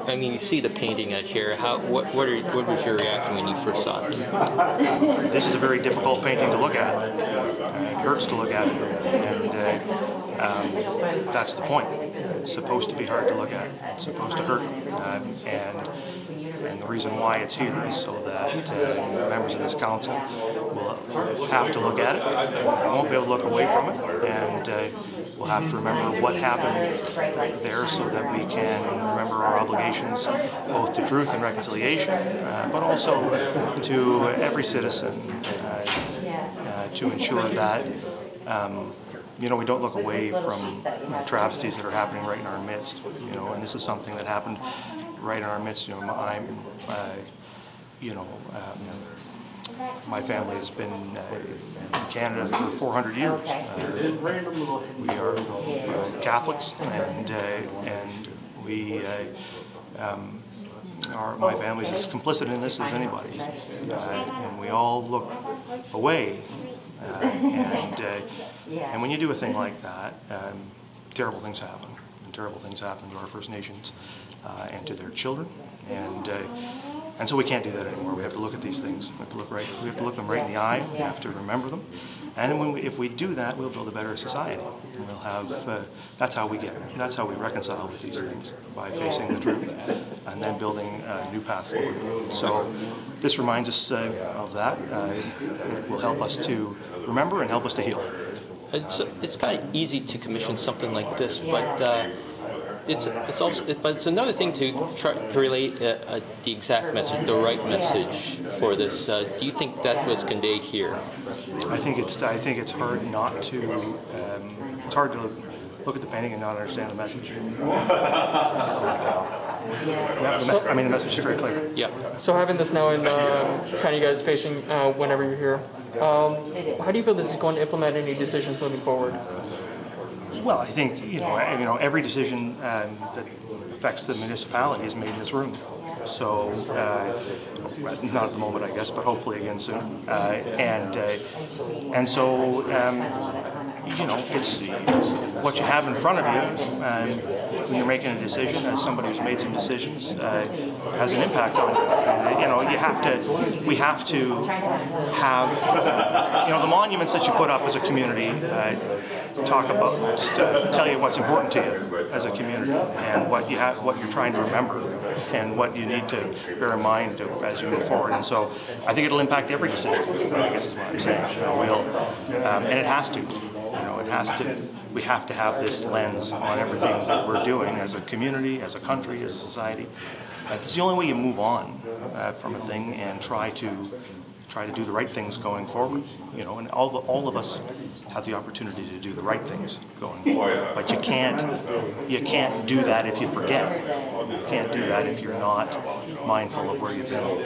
I mean, you see the painting out here. What was your reaction when you first saw it? This is a very difficult painting to look at. It hurts to look at, and that's the point. It's supposed to be hard to look at. It's supposed to hurt, and the reason why it's here is so that members of this council will have to look at it. Won't be able to look away from it, and we'll have to remember what happened there so that we can remember our obligations both to truth and reconciliation, but also to every citizen to ensure that we don't look away from the travesties that are happening right in our midst. And this is something that happened right in our midst. My family has been in Canada for 400 years. We are Catholics, and my family is as complicit in this as anybody's, and we all look away. And when you do a thing like that, terrible things happen. And terrible things happen to our First Nations and to their children. And so we can't do that anymore. We have to look at these things. We have to look them right in the eye. We have to remember them. And then if we do that, we'll build a better society. And we'll have. That's how we reconcile with these things, by facing the truth and then building a new path forward. So this reminds us of that. It will help us to remember and help us to heal. It's kind of easy to commission something like this, but it's another thing to try to relate the exact message, the right message for this. Do you think that was conveyed here? I think it's hard not to. It's hard to look at the painting and not understand the message. The message is very clear. Yeah. So having this now in kind of you guys facing whenever you're here, how do you feel this is going to implement any decisions moving forward? Well, I think every decision that affects the municipality is made in this room. So not at the moment, I guess, but hopefully again soon. And so it's what you have in front of you when you're making a decision. As somebody who's made some decisions, has an impact on it. We have to have the monuments that you put up as a community tell you what's important to you as a community and what you're trying to remember and what you need to bear in mind as you move forward. And so I think it'll impact every decision, I guess is what I'm saying. And it has to. We have to have this lens on everything that we're doing as a community, as a country, as a society. It's the only way you move on from a thing and try to do the right things going forward. And all of us have the opportunity to do the right things going forward. But you can't do that if you forget. You can't do that if you're not mindful of where you've been.